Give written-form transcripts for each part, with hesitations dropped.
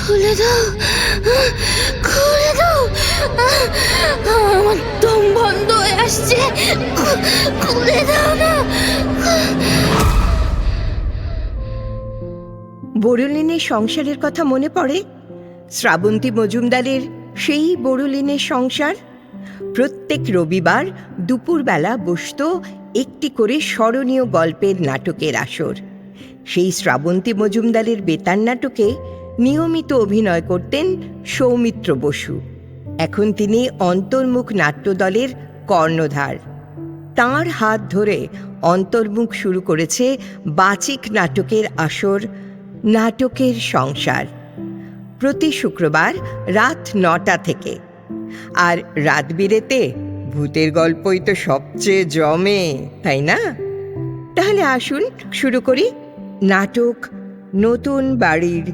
খুলে দাও, খুলে দাও, আমার দম বন্ধ হয়ে আসছে, খুলে দাও না। বড়ুলিনের সংসারের কথা মনে পড়ে। শ্রাবন্তী মজুমদারের সেই বড়ুলিনের সংসার। প্রত্যেক রবিবার দুপুরবেলা বসত একটি করে স্মরণীয় গল্পের নাটকের আসর। সেই শ্রাবন্তী মজুমদারের বেতার নাটকে নিয়মিত অভিনয় করতেন সৌমিত্র বসু। এখন তিনি অন্তর্মুখ নাট্যদলের কর্ণধার। তাঁর হাত ধরে অন্তর্মুখ শুরু করেছে বাচিক নাটকের আসর নাটকের সংসার, প্রতি শুক্রবার রাত ৯টা থেকে। আর রাত বিরেতে ভূতের গল্পই তো সবচেয়ে জমে, তাই না? তাহলে আসুন শুরু করি নাটক নতুন বাড়ির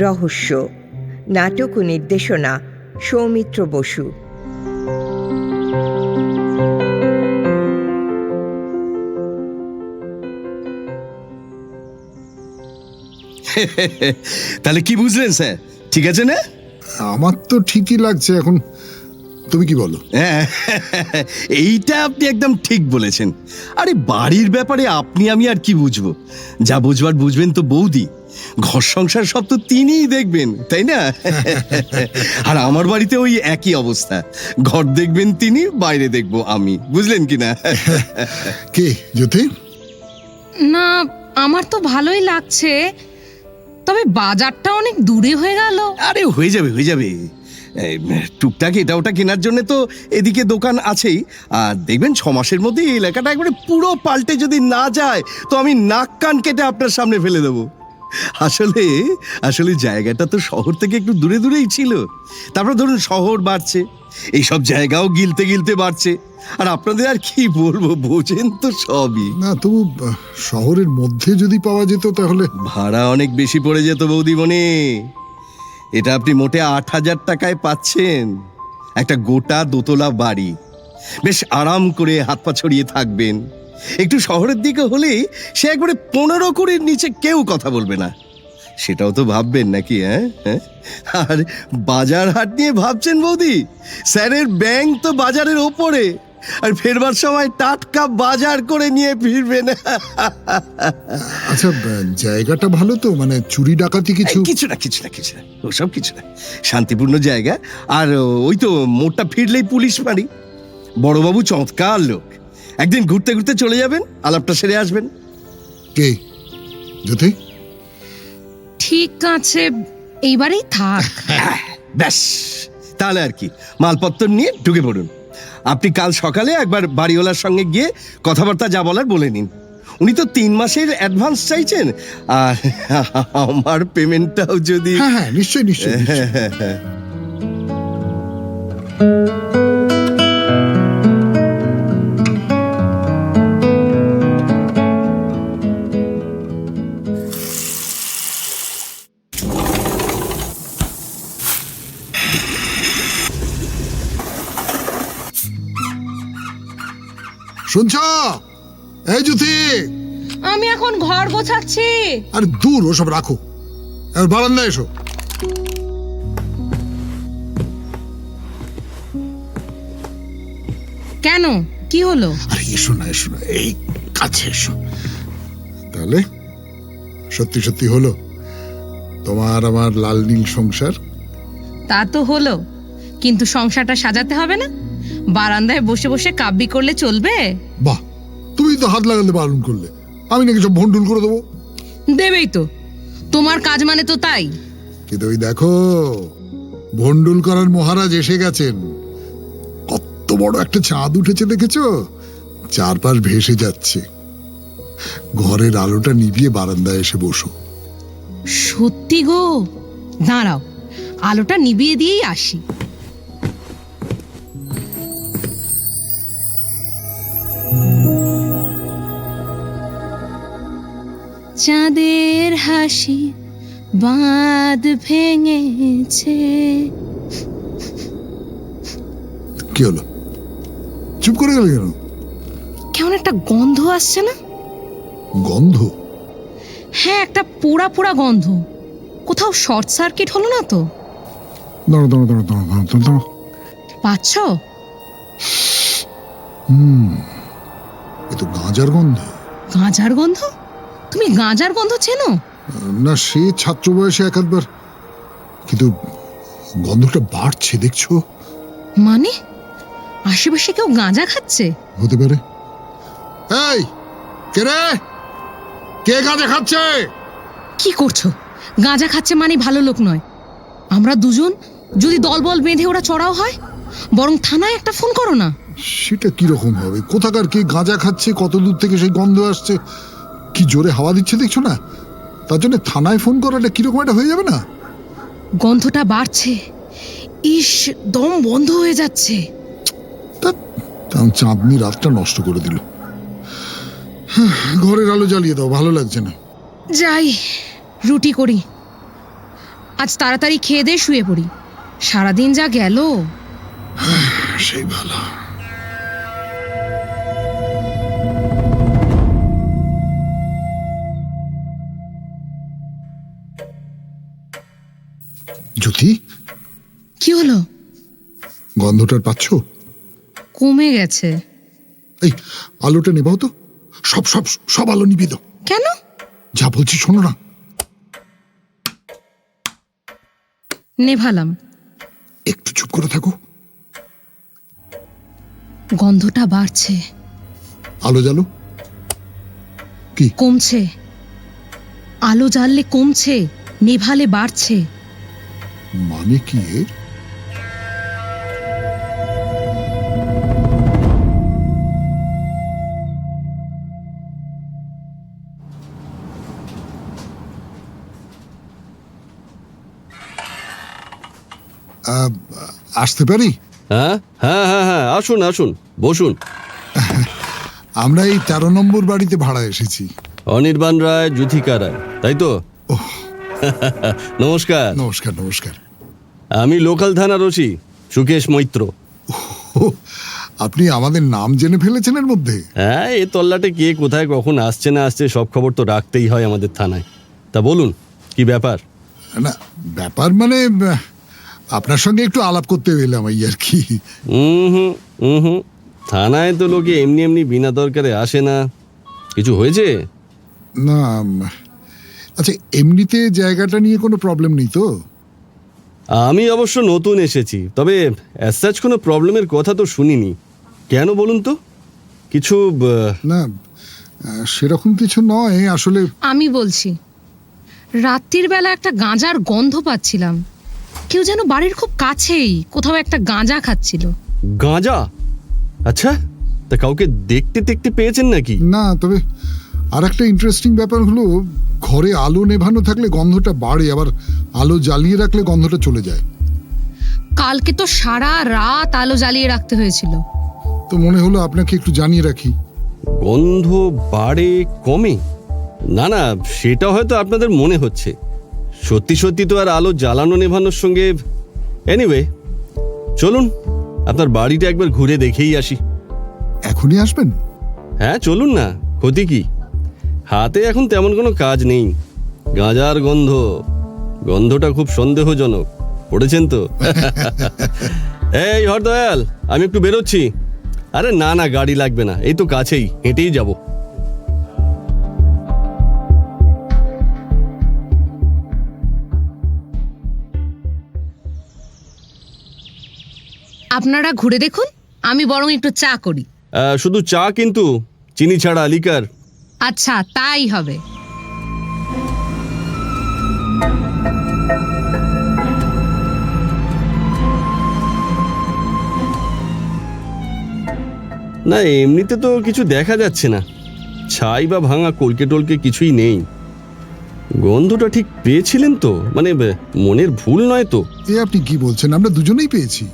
রহস্য। নাটক ও নির্দেশনা সৌমিত্র বসু। তাহলে কি বুঝলেন স্যার? ঠিক আছে না? আমার তো ঠিকই লাগছে। এখন তুমি কি বলো? হ্যাঁ, এইটা আপনি একদম ঠিক বলেছেন। আরে বাড়ির ব্যাপারে আপনি আমি আর কি বুঝবো? যা বুঝবার বুঝবেন তো বৌদি। ঘর সংসার সব তো তিনিই দেখবেন, তাই না? আর আমার বাড়িতে ওই একই অবস্থা। ঘর দেখবেন তিনি, বাইরে দেখবো আমি। বুঝলেন কি না? কে জ্যোতি? না, আমার তো ভালোই লাগছে, তবে বাজারটা অনেক দূরে হয়ে গেল। আরে হয়ে যাবে, হয়ে যাবে। টুকটাক এটা ওটা কেনার জন্য তো এদিকে দোকান আছেই। আর দেখবেন 6 মাসের মধ্যে এই এলাকাটা একবারে পুরো পাল্টে যদি না যায় তো আমি নাক কান কেটে আপনার সামনে ফেলে দেবো। আসলে আসলে জায়গাটা তো শহর থেকে একটু দূরে দূরেই ছিল। তারপর ধরুন শহর বাড়ছে, এইসব জায়গাও গিলতে গিলতে বাড়ছে। আর আপনাদের আর কি বলবো, বোঝেন তো সবই। না, তবু শহরের মধ্যে যদি পাওয়া যেত তাহলে। ভাড়া অনেক বেশি পড়ে যেত বৌদিমণি। এটা আপনি মোটে 8,000 টাকায় পাচ্ছেন একটা গোটা দোতলা বাড়ি। বেশ আরাম করে হাত পা ছড়িয়ে থাকবেন। একটু শহরের দিকে হলেই সে একবারে 15 কোটির নিচে কেউ কথা বলবে না। সেটাও তো ভাববেন নাকি? হ্যাঁ, আর বাজার হাট নিয়ে ভাবছেন বৌদি? স্যারের ব্যাংক তো বাজারের ওপরে, আর ফেরবার সময় টাটকা বাজার করে নিয়ে ফিরবেন। আচ্ছা, জায়গাটা ভালো তো? মানে চুরি ডাকাতি কিছু? কিছু না, কিছু না, কিছু না, ওসব কিছু না। শান্তিপূর্ণ জায়গা। আর ওই তো মোড়টা ফিরলেই পুলিশ বাড়ি। বড়বাবু চমৎকার লোক। একদিন ঘুরতে ঘুরতে চলে যাবেন, আলাপটা সেরে আসবেন। কে জ্যোতি? ঠিক আছে, এইবারেই থাক। ব্যাস, তাহলে আর কি, মালপত্র নিয়ে ঢুকে পড়ুন। আপনি কাল সকালে একবার বাড়িওয়ালার সঙ্গে গিয়ে কথাবার্তা যা বলার বলে নিন। উনি তো 3 মাসের অ্যাডভান্স চাইছেন। আর আমার পেমেন্টটাও যদি। হ্যাঁ হ্যাঁ, নিশ্চয়ই নিশ্চয়ই। শুনছ? এই জ্যোতি, আমি এখন ঘর গোছাচ্ছি। আরে দূর, ওসব রাখো, এবার বারান্দায় এসো। কেন, কি হলো? আরে এসো না, এসো না, এই কাছে এসো। তাহলে সত্যি সত্যি হলো তোমার আমার লাল নীল সংসার? তা তো হলো, কিন্তু সংসারটা সাজাতে হবে না? বারান্দায় বসে বসে কাব্যি করলে চলবে? বাহ, তুমি তো হাত লাগাতে বারণ করলে, আমি নাকি সব ভন্ডুল করে দেবো? দেবেই তো, তোমার কাজ মানে তো তাই। কিন্তু ওই দেখো, ভন্ডুল করার মহারাজ এসে গেছেন। কত বড় একটা চাঁদ উঠেছে দেখেছো? চারপাশ ভেসে যাচ্ছে। ঘরের আলোটা নিভিয়ে বারান্দায় এসে বসো। সত্যি গো, দাঁড়াও, আলোটা নিভিয়ে দিয়েই আসি। চাঁদের হাসি বাঁধ ভেঙেছে। কি হলো, চুপ করে গেলে কেন? কেমন একটা গন্ধ আসছে না? গন্ধ? হ্যাঁ, একটা পোড়া পোড়া গন্ধ। কোথাও শর্ট সার্কিট হলো না তো? দাঁড়ো দাঁড়ো দাঁড়ো দাঁড়ো দাঁড়ো দাঁড়ো দাঁড়ো। পাচ্ছ? এ তো গাঁজার গন্ধ। গাঁজার গন্ধ? তুমি গাঁজার গন্ধ চেনো? না, সে ছাত্র বয়সে এক আধবার, কিন্তু গন্ধটা বাড়ছে দেখছো? মানে আশেপাশে কেউ গাঁজা খাচ্ছে? হতে পারে। এই, কে রে? কে গাঁজা খাচ্ছে? কি করছো? গাঁজা খাচ্ছে মানে ভালো লোক নয়। আমরা দুজন যদি দলবল বেঁধে ওরা চড়াও হয়, বরং থানায় একটা ফোন করো না। সেটা কিরকম হবে? কোথাকার কে গাঁজা খাচ্ছে, কত দূর থেকে সেই গন্ধ আসছে, কি জোরে হাওয়া দিচ্ছে দেখছো না? তার জন্য থানায় ফোন করাটা কিরকম একটা হয়ে যাবে না? গন্ধটা বাড়ছে, ইস, দম বন্ধ হয়ে যাচ্ছে। তাও চাঁদনি রাতটা নষ্ট করে দিল। ঘরের আলো জ্বালিয়ে দাও, ভালো লাগছে না। যাই, রুটি করি। আজ তাড়াতাড়ি খেয়ে দিয়ে শুয়ে পড়ি। সারাদিন যা গেল। সেই ভালো। জ্যোতি, কি হলো? গন্ধটার পাচ্ছ? কমে গেছে। এই আলোটা নেবাও তো, সব সব সব আলো নিবি দাও। কেন? যা বলছি শোনো না। নেভালাম। একটু চুপ করে থাকো। গন্ধটা বাড়ছে। আলো জ্বালো। কি? কমছে। আলো জ্বাললে কমছে, নেভালে বাড়ছে। মানে কি এর? আসতে পারি? হ্যাঁ হ্যাঁ হ্যাঁ হ্যাঁ, আসুন আসুন, বসুন। আমরা এই 13 নম্বর বাড়িতে ভাড়া এসেছি। অনির্বাণ রায়, যুথিকা রায়, তাই তো? ওহ, নমস্কার। নমস্কার নমস্কার। আমি লোকাল থানার ওসি সুকেশ মৈত্র। ওহ, আপনি আমাদের নাম জেনে ফেলেছেন এর মধ্যে? হ্যাঁ, এ তল্লাটে কে কোথায় কখন আসছে না আসছে সব খবর তো রাখতেই হয় আমাদের থানায়। তা বলুন, কি ব্যাপার? না, ব্যাপার মানে আপনার সঙ্গে একটু আলাপ করতে এলাম এই আর কি। হুম হুম, থানায় তো লোকে এমনি এমনি বিনা দরকারে আসে না। কিছু হয়েছে? না, আচ্ছা, এমনিতে জায়গাটা নিয়ে কোনো প্রবলেম নেই তো? আমি অবশ্য নতুন এসেছি, তবে অ্যাজ সাচ কোনো প্রবলেমের কথা তো শুনিনি। কেন বলুন তো? কিছু না, সেরকম কিছু নয় আসলে। আমি বলছি, রাত্রির বেলা একটা গাঁজার গন্ধ পাচ্ছিলাম। কেউ যেন বাড়ির খুব কাছেই কোথাও একটা গাঁজা খাচ্ছিল। গাঁজা? আচ্ছা, তা কাউকে দেখতে দেখতে পেয়েছেন নাকি? না, তবে আর একটা ইন্টারেস্টিং ব্যাপার হলো, ঘরে আলো নেভানো থাকলে গন্ধটা বাড়ে, আবার আলো জ্বালিয়ে রাখলে গন্ধটা চলে যায়। কালকে তো সারা রাত আলো জ্বালিয়ে রাখতে হয়েছিল। তো মনে হলো আপনাকে একটু জানিয়ে রাখি। গন্ধ বাড়ে কমে? না না, সেটা হয়তো আপনাদের মনে হচ্ছে। সত্যি সত্যি তো আর আলো জ্বালানো নেভানোর সঙ্গে। এনিওয়ে, চলুন আপনার বাড়িটা একবার ঘুরে দেখেই আসি। এখনই আসবেন? হ্যাঁ চলুন না, ক্ষতি কি? হাতে এখন তেমন কোনো কাজ নেই। গাঁজার গন্ধ, গন্ধটা খুব সন্দেহজনক। পড়েছেন তো? এই হরদয়াল, আমি একটু বেরোচ্ছি। আরে না না, গাড়ি লাগবে না, এই তো কাছেই, হেঁটেই যাব। আপনারা ঘুরে দেখুন, আমি বরং একটু চা করি। শুধু চা কিন্তু, চিনি ছাড়া, লিকার। আচ্ছা, তাই হবে। না, এমনিতে তো কিছু দেখা যাচ্ছে না। ছাই বা ভাঙা কলকে টলকে কিছুই নেই। গন্ধটা ঠিক পেয়েছিলেন তো? মানে মনের ভুল নয় তো? এ আপনি কি বলছেন? আমরা দুজনেই পেয়েছি।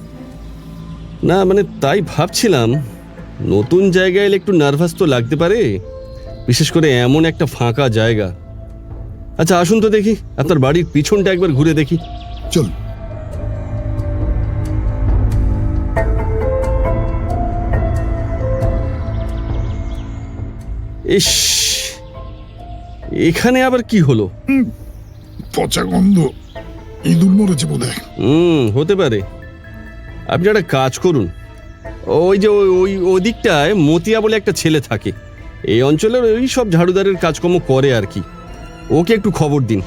না মানে তাই ভাবছিলাম, নতুন জায়গায় এলে একটু নার্ভাস তো লাগতে পারে, বিশেষ করে এমন একটা ফাঁকা জায়গা। আচ্ছা আসুন তো দেখি, আপনার বাড়ির পিছনটা একবার ঘুরে দেখি। চল। ইস, এখানে আবার কি হলো? পচা গন্ধ, ইঁদুর মরেছে বোধ হয়। হতে পারে। আপনি একটা কাজ করুন, ওই যে ওই ওদিকটায় মতিয়া বলে একটা ছেলে থাকে, এই অঞ্চলের ওই সব ঝাড়ুদারের কাজকর্ম করে আর কি, ওকে একটু খবর দিন,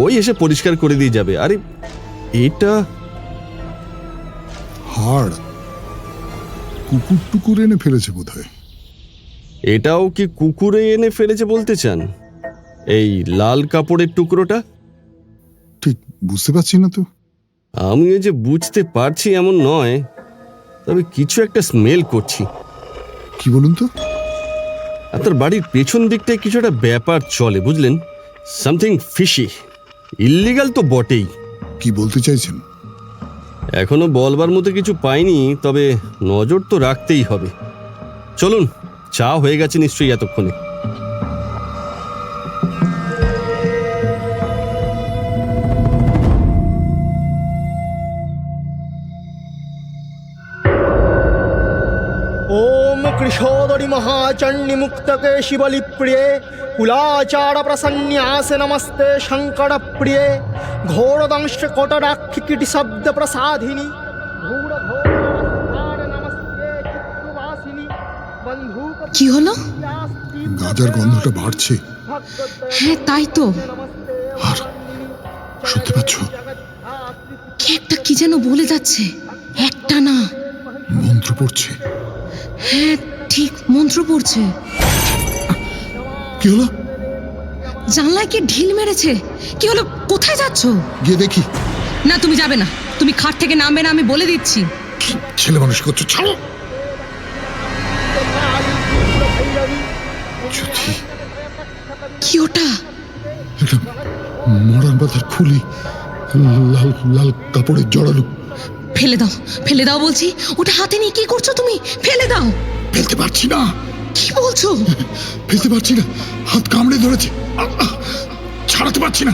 ওই এসে পরিষ্কার করে দিয়ে যাবে। আরে এটা হাড় কুকুর টুকুর এনে ফেলেছে বোধ হয়। এটাও কি কুকুরে এনে ফেলেছে বলতে চান? এই লাল কাপড়ের টুকরোটা? ঠিক বুঝতে পারছি না তো। আমি এই যে বুঝতে পারছি এমন নয়, তবে কিছু একটা স্মেল করছি। কি বলুন তো? আপনার বাড়ির পেছন দিকটায় কিছু একটা ব্যাপার চলে, বুঝলেন? Something fishy. ইল্লিগাল তো বটেই। কি বলতে চাইছেন? এখনো বলবার মতো কিছু পাইনি, তবে নজর তো রাখতেই হবে। চলুন, চা হয়ে গেছে নিশ্চয়ই এতক্ষণে। ओम कृशोदरी महाचंडी मुक्तके शिवली प्रिये कुलाचार प्रसन्यास नमस्ते शंकर प्रिये घोरदंश कोटराक्षि कीट शब्द प्रसाधिनी धूर घोर नमस्कार नमस्ते चित्तवासिनी बंधुक কি হলো? গাঁজার গন্ধটা বাড়ছে। হ্যাঁ তাই তো, আর শুনতে পাচ্ছ? কে একটা কি যেন বলে যাচ্ছে, একটা না। মন্ত্র পড়ছে। হ্যাঁ ঠিক, মন্ত্র পড়ছে। কি হলো? জানলায় কে ঢিল মেরেছে? কি হলো? কোথায় যাচ্ছ? গিয়ে দেখি। না তুমি যাবে না, তুমি খাট থেকে নামবে না, আমি বলে দিচ্ছি। কি ছেলে মানুষ করছো, ছাড়ো। যদি কি ওটা? এটা মরার বাঁধার খুলি, লাল লাল কাপড়ের জড়ালো। ফেলে দাও, ফেলে দাও বলছি। ওটা হাতে নিয়ে কি করছো তুমি? ফেলে দাও। ফেলতে পারছি না, কি বলছো? ফেলতে পারছি না, হাত কামড়ে ধরেছে। ছাড়াতে পারছি না।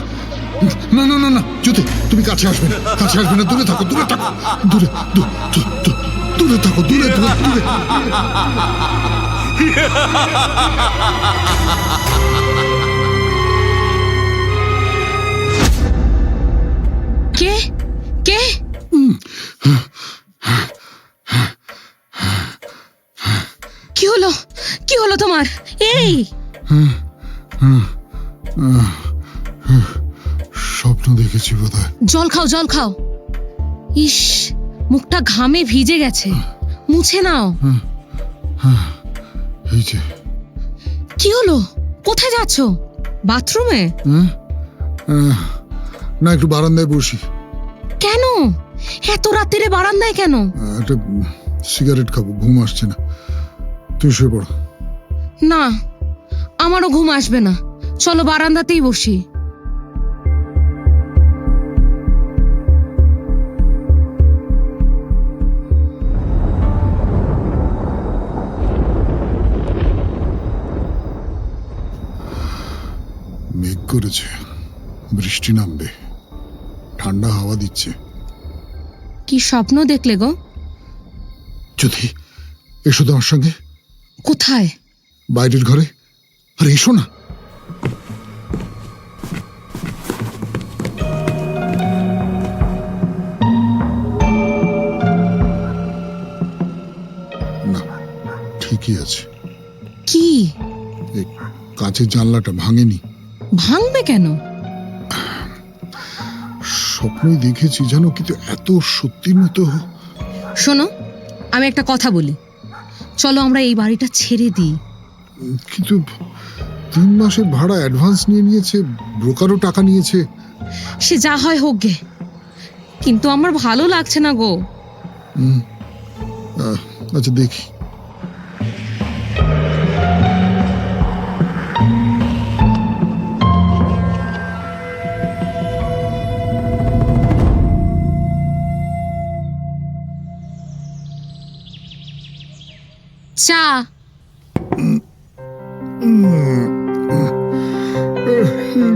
না না না না, জ্যোতি তুমি কাছে আসবে না, কাছে আসবে না, দূরে থাকো, দূরে থাকো, দূরে দূরে থাকো, দূরে দূরে দূরে। কে কে? কি হলো? কি হলো তোমার? এই স্বপ্ন দেখেছি বোধহয়। জল খাও, জল খাও। ইস, মুখটা ঘামে ভিজে গেছে, মুছে নাও। এই যে। কি হলো? কোথায় যাচ্ছ? বাথরুমে? না, একটু বারান্দায় বসি। কেন এত রাত্রিরে বারান্দায় কেন? একটা সিগারেট খাবো, ঘুম আসছে না। তুমি শুয়ে পড়ো। না, আমারও ঘুম আসবে না, চলো বারান্দাতেই বসি। মেঘ করেছে, বৃষ্টি নামবে, ঠান্ডা হাওয়া দিচ্ছে। কি স্বপ্ন দেখলে গো? যদি এসো তো আমার সঙ্গে। কোথায়? বাইরের ঘরে। আরে এসো না। না, ঠিকই আছে। কি? এই কাঁচের জানলাটা ভাঙেনি। ভাঙবে কেন? স্বপ্নই দেখেছি জানো, কিন্তু এত সত্যির মতো। শোনো, আমি একটা কথা বলি, চলো আমরা এই বাড়িটা ছেড়ে দিই। কিন্তু 3 মাসের ভাড়া অ্যাডভান্স নিয়ে নিয়েছে, ব্রোকারও টাকা নিয়েছে। সে যা হয় হোক গে, কিন্তু আমার ভালো লাগছে না গো। আচ্ছা দেখি। চা।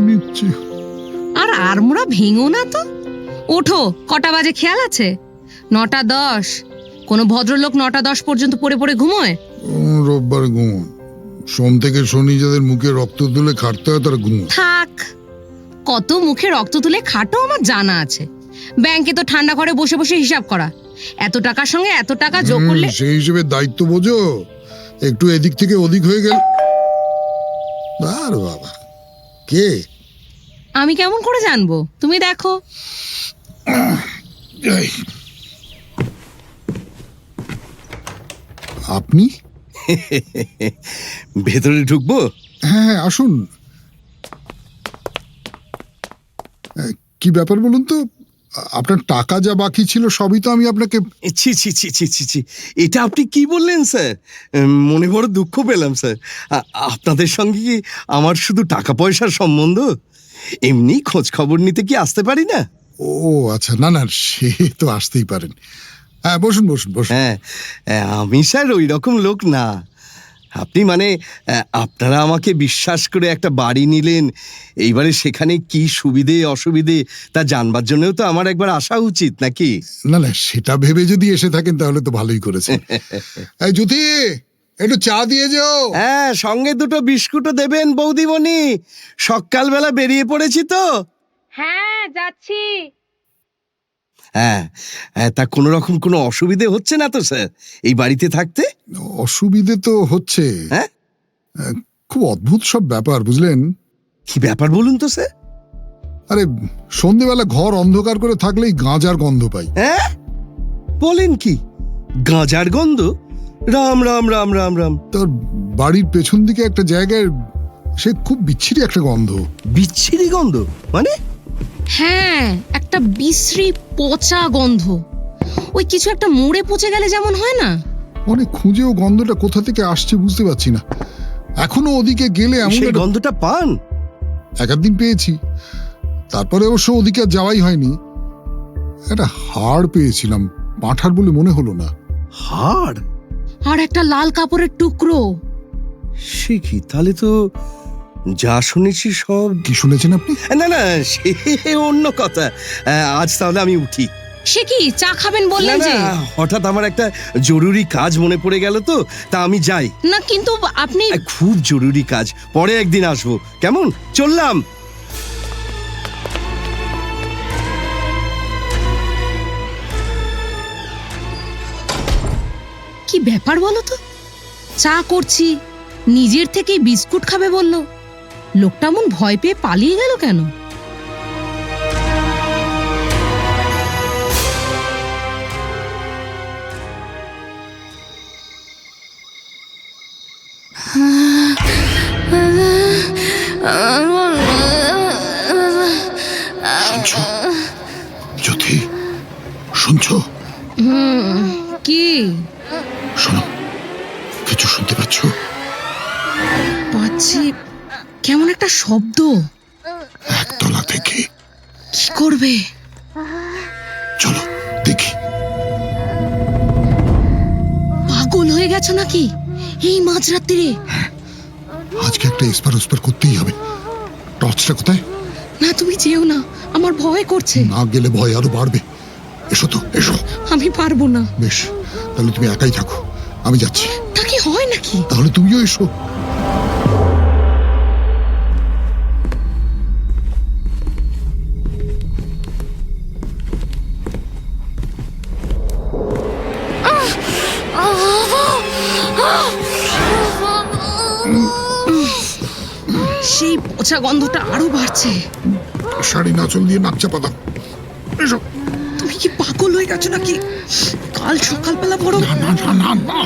নিচ্ছি। আর আড়মোড়া ভেঙো না তো, ওঠো। কটা বাজে খেয়াল আছে? 9:10। কোনো ভদ্রলোক 9:10 পর্যন্ত পড়ে পড়ে ঘুমোয়? রোববার ঘুম, সোম থেকে শনি যাদের মুখে রক্ত তুলে খাটতে হয় তারা ঘুম। থাক, কত মুখে রক্ত তুলে খাটো আমার জানা আছে। ব্যাংকে তো ঠান্ডা ঘরে বসে বসে হিসাব করা, এত টাকার সঙ্গে এত টাকা যোগ করলে। সেই হিসেবে দায়িত্ব বোঝো, একটু এদিক থেকে ওদিক হয়ে গেল। আর বাবা, কে? আমি কেমন করে জানবো? তুমি দেখো। এই, আপনি? ভেতরে ঢুকবো? হ্যাঁ হ্যাঁ, আসুন। কি ব্যাপার বলুন তো? আপনার টাকা যা বাকি ছিল সবই তো আমি আপনাকে। ছি ছি ছি ছি ছি ছি, এটা আপনি কি বললেন স্যার? মনে বড় দুঃখ পেলাম স্যার। আপনাদের সঙ্গে কি আমার শুধু টাকা পয়সার সম্বন্ধ? এমনি খোঁজ খবর নিতে কি আসতে পারি না? ও আচ্ছা, না না, সে তো আসতেই পারেন। হ্যাঁ, বসুন বসুন বসুন। হ্যাঁ, আমি স্যার ওই রকম লোক না। আপনি মানে আপনারা আমাকে বিশ্বাস করে একটা বাড়ি নিলেন, এইবারে সেখানে কি সুবিধে অসুবিধে তা জানবার জন্যও তো আমার একবার আসা উচিত নাকি? না না, সেটা ভেবে যদি এসে থাকেন তাহলে তো ভালোই করেছেন। এই জ্যোতি, একটু চা দিয়ে যাও। হ্যাঁ, সঙ্গে দুটো বিস্কুটও দেবেন বৌদিমণি, সকালবেলা বেরিয়ে পড়েছি তো। হ্যাঁ, যাচ্ছি। হ্যাঁ, তা কোনো রকম কোনো অসুবিধে হচ্ছে না তো স্যার এই বাড়িতে থাকতে? অসুবিধে তো হচ্ছে। হ্যাঁ, খুব অদ্ভুত সব ব্যাপার, বুঝলেন? কি ব্যাপার বলুন তো স্যার? আরে, সন্ধেবেলা ঘর অন্ধকার করে থাকলেই গাঁজার গন্ধ পাই। হ্যাঁ, বলেন কি? গাঁজার গন্ধ? রাম রাম রাম রাম রাম। তার বাড়ির পেছন দিকে একটা জায়গায় সে খুব বিচ্ছিরি একটা গন্ধ। বিচ্ছিরি গন্ধ মানে? হ্যাঁ, একটা বিশ্রী পচা গন্ধ। ওই কিছু একটা মরে পচে গেলে যেমন হয় না? অনেক খুঁজেও গন্ধটা কোথা থেকে আসছে বুঝতে পারছি না। এখনো ওদিকে গেলে এমন সেই একটা- গন্ধটা পান? এক দিন পেয়েছি, তারপরে অবশ্য ওদিকে আর যাওয়াই হয়নি। একটা হাড় পেয়েছিলাম, পাঁঠার বলে মনে হলো না। হাড়? আর একটা লাল কাপড়ের টুকরো। সে কি? তাহলে তো যা শুনেছি সব। কি শুনেছেন আপনি? না না, সে অন্য কথা। আজ তাহলে আমি উঠি। সে কি, চা খাবেন না বললেন যে? না, হঠাৎ আমার একটা জরুরি কাজ মনে পড়ে গেল তো, তা আমি যাই। না কিন্তু আপনি। খুব জরুরি কাজ, পরে একদিন আসবো, কেমন? চললাম। কি ব্যাপার বলো তো? চা করছি, নিজের থেকে বিস্কুট খাবে বললো। লোকটা এমন ভয় পেয়ে পালিয়ে গেল কেন? শুনছো জ্যোতি? শুনছো? কি? শোনো, কিছু শুনতে পাচ্ছ? পাচ্ছি, কেমন একটা শব্দ। একতলা থেকে। কি করবে? চলো দেখি। পাগল হয়ে গেছো নাকি এই মাঝরাত্রিরে? আজকে একটা এসপার ওসপার করতেই হবে। টর্চটা কোথায়? না, তুমি যেও না, আমার ভয় করছে। না গেলে ভয় আরো বাড়বে। এসো তো, এসো। আমি পারবো না। বেশ, তাহলে তুমি একাই থাকো, আমি যাচ্ছি। তা কি হয় নাকি? তাহলে তুমিও এসো। সেই পচা গন্ধটা আরো বাড়ছে। শাড়ি নাচল দিয়ে নাক চাপা দাও। এসো। তুমি কি পাগল হয়ে গেছো নাকি? কাল সকালবেলা বড়। না না না না না,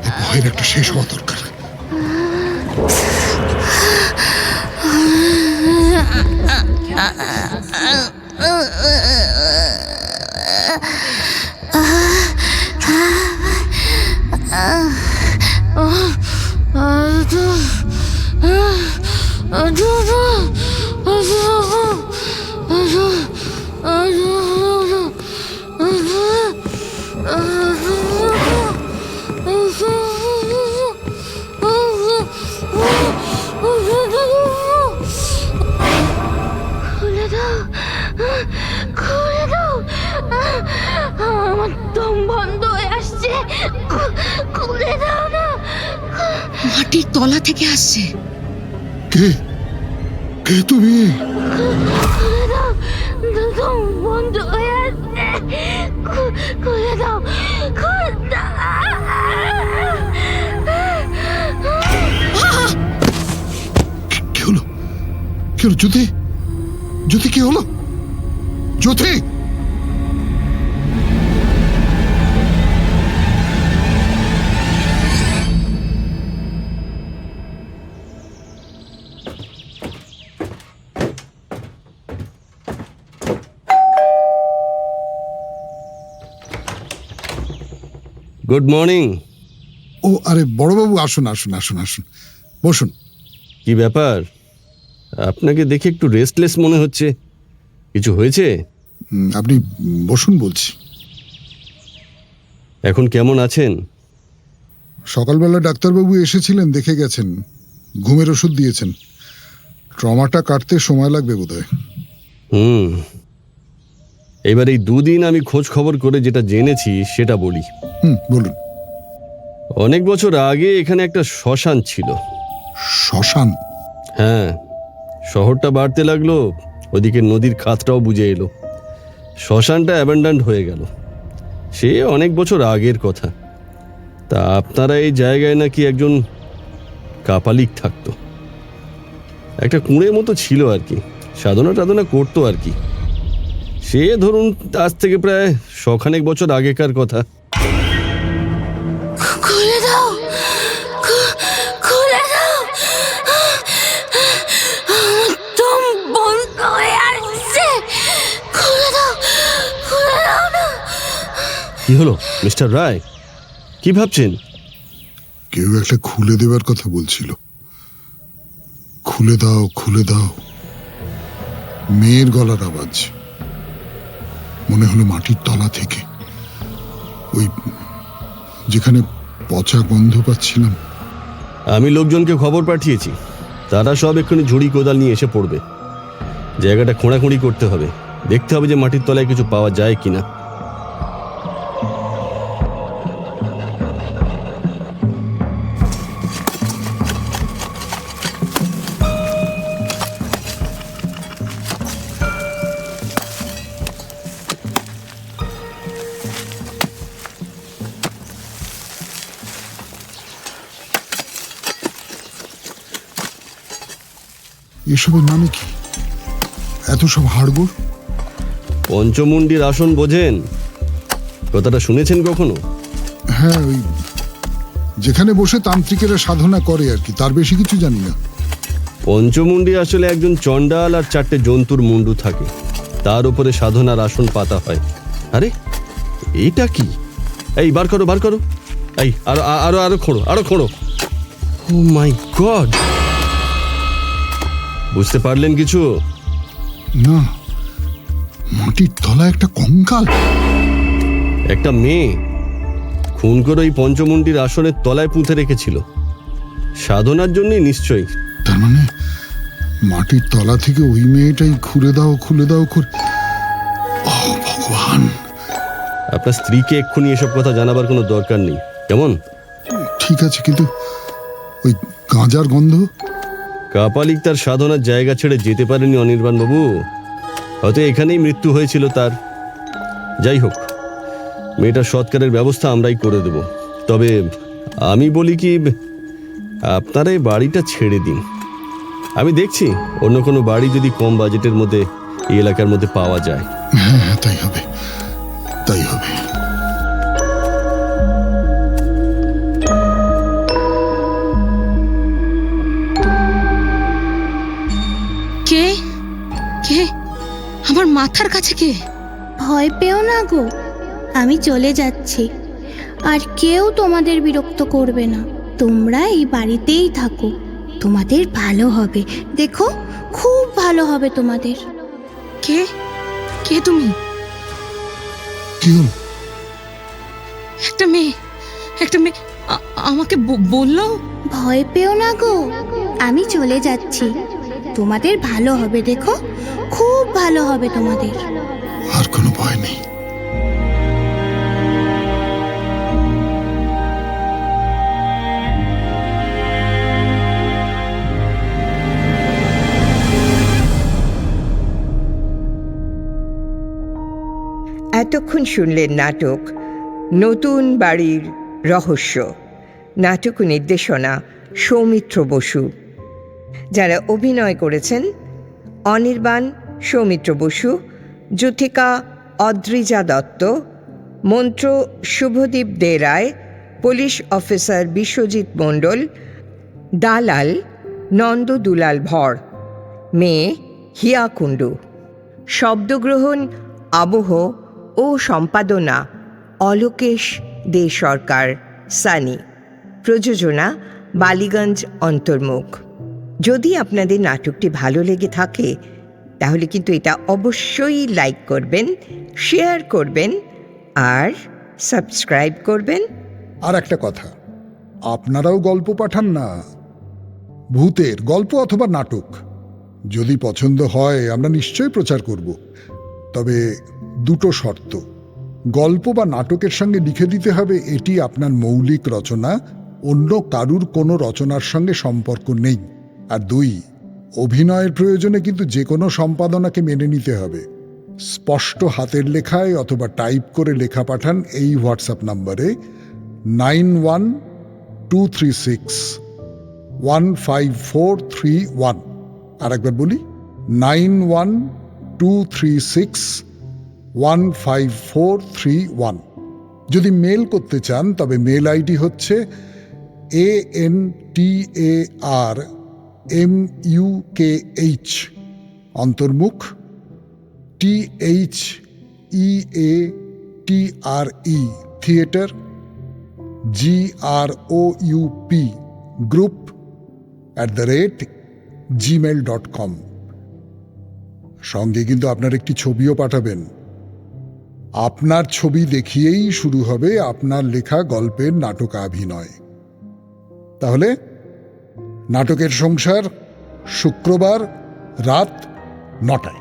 এই ভয়ের একটা শেষ হওয়া দরকার। খুলে দাও, খুলে দাও, আমার দম বন্ধ হয়ে আসছে, খুলে দাও না। মাটির তলা থেকে আসছে। কে? কে কে তুমি? খুলে দাও, দম বন্ধ হয়ে আসছে। খুলে দাও, খুলে দাও। কি হলো? কি হলো জ্যোতি? জ্যোতি কি হলো? জ্যোতি! Good morning. ও আরে বড়বাবু, আসুন আসুন আসুন আসুন, বসুন। কি ব্যাপার, আপনাকে দেখে একটু রেস্টলেস মনে হচ্ছে, কিছু হয়েছে? আপনি বসুন বলছি। এখন কেমন আছেন? সকালবেলা ডাক্তারবাবু এসেছিলেন, দেখে গেছেন, ঘুমের ওষুধ দিয়েছেন। ট্রমাটা কাটতে সময় লাগবে বোধহয়। এবার এই দুদিন আমি খোঁজ খবর করে যেটা জেনেছি সেটা বলি। বলুন। অনেক বছর আগে এখানে একটা শ্মশান ছিল। শ্মশান? হ্যাঁ, শহরটা বাড়তে লাগলো, ওদিকে নদীর খাতটাও বুঝে এলো, শ্মশানটা অ্যাবান্ডান্ড হয়ে গেল। সে অনেক বছর আগের কথা। তা আপনারা এই জায়গায় নাকি একজন কাপালিক থাকতো, একটা কুঁড়ে মতো ছিল আর কি, সাধনা টাধনা করতো আর কি। সে ধরুন আজ থেকে প্রায় 100 বছর আগেকার কথা। খুলে দাও, খুলে দাও। দম বন্ধ হয়ে আসছে। খুলে দাও, খুলে দাও না। কি হলো মিস্টার রায়, কি ভাবছেন? কেউ একটা খুলে দেবার কথা বলছিল। খুলে দাও, খুলে দাও। মেয়ের গলার আওয়াজ, মনে হলো মাটির তলা থেকে, ওই যেখানে পচা গন্ধ পাচ্ছিলাম। আমি লোকজনকে খবর পাঠিয়েছি, তারা সব এক্ষুনি ঝুড়ি কোদাল নিয়ে এসে পড়বে। জায়গাটা খোঁড়াখুঁড়ি করতে হবে, দেখতে হবে যে মাটির তলায় কিছু পাওয়া যায় কিনা। এসবের মানে কি? এত সব হাড়গোড়? পঞ্চমুণ্ডির আসন বোঝেন? কথাটা শুনেছেন কখনো? হ্যাঁ, ওই যেখানে বসে তান্ত্রিকেরা সাধনা করে আর কি, তার বেশি কিছু জানি না। পঞ্চমুণ্ডি আসলে একজন চণ্ডাল আর 4টে জন্তুর মুন্ডু থাকে, তার উপরে সাধনার আসন পাতা হয়। আরে এইটা কি? এই বার করো, বার করো। এই আরো আরো আরো খোঁড়ো, আরো খোঁড়ো। ও মাই গড! বুঝতে পারলেন কিছু? না, মাটির তলা একটা কঙ্কাল। একটা মেয়ে খুন করে ওই পঞ্চমুণ্ডির আসনের তলায় পুঁতে রেখেছিল, সাধনার জন্যই নিশ্চয়ই। তার মানে মাটির তলা থেকে ওই মেয়েটাই খুলে দাও, খুলে দাও করে। ও ভগবান! আপনার স্ত্রীকে এক্ষুনি এসব কথা জানাবার কোনো দরকার নেই, কেমন? ঠিক আছে, কিন্তু ওই গাঁজার গন্ধ। কাপালিক তার সাধনার জায়গা ছেড়ে যেতে পারেনি অনির্বাণ বাবু, হয়তো এখানেই মৃত্যু হয়েছিল তার। যাই হোক, মেয়েটার সৎকারের ব্যবস্থা আমরাই করে দেব। তবে আমি বলি কি, আপনারা এই বাড়িটা ছেড়ে দিন। আমি দেখছি অন্য কোনো বাড়ি যদি কম বাজেটের মধ্যে এই এলাকার মধ্যে পাওয়া যায়। হ্যাঁ, তাই হবে, তাই হবে। কে কে আমার মাথার কাছে কে? ভয় পেও না গো, আমি চলে যাচ্ছি। আর কেউ তোমাদের বিরক্ত করবে না। তোমরা এই বাড়িতেই থাকো, তোমাদের ভালো হবে। দেখো, খুব ভালো হবে তোমাদের। কে কে তুমি? কি হলো? একটা মেয়ে, একটা মেয়ে আমাকে বললো। ভয় পেও না গো, আমি চলে যাচ্ছি। তোমাদের ভালো হবে, দেখো, খুব ভালো হবে তোমাদের। আর কোনো ভয় নেই। এতক্ষণ শুনলেন নাটক নতুন বাড়ির রহস্য। নাটক ও নির্দেশনা সৌমিত্র বসু। যারা অভিনয় করেছেন অনির্বাণ সৌমিত্র বসু, যুথিকা অদ্রিজা দত্ত, মন্ত্র শুভদীপ দে রায়, পুলিশ অফিসার বিশ্বজিৎ মণ্ডল, দালাল নন্দ দুলাল ভর, মেয়ে হিয়া কুণ্ডু। শব্দগ্রহণ, আবহ ও সম্পাদনা অলোকেশ দে সরকার, সানি। প্রযোজনা বালিগঞ্জ অন্তর্মুখ। যদি আপনাদের নাটকটি ভালো লেগে থাকে তাহলে কিন্তু এটা অবশ্যই লাইক করবেন, শেয়ার করবেন আর সাবস্ক্রাইব করবেন। আর একটা কথা, আপনারাও গল্প পাঠান না, ভূতের গল্প অথবা নাটক। যদি পছন্দ হয় আমরা নিশ্চয়ই প্রচার করব, তবে দুটো শর্ত। গল্প বা নাটকের সঙ্গে লিখে দিতে হবে এটি আপনার মৌলিক রচনা, অন্য কারুর কোনো রচনার সঙ্গে সম্পর্ক নেই। আর 2, অভিনয়ের প্রয়োজনে কিন্তু যে কোনো সম্পাদনাকে মেনে নিতে হবে। স্পষ্ট হাতের লেখায় অথবা টাইপ করে লেখা পাঠান এই হোয়াটসঅ্যাপ নম্বরে 9123615431। আর একবার বলি, 9123615431। যদি মেল করতে চান তবে মেল আইডি হচ্ছে ANTARMUKH অন্তর্মুখ THEATRE theatre GROUP group @gmail.com। সঙ্গে কিন্তু আপনার একটি ছবিও পাঠাবেন। আপনার ছবি দেখিয়েই শুরু হবে আপনার লেখা গল্পের নাটকাভিনয়। তাহলে নাটকের সংসার শুক্রবার রাত 9টায়।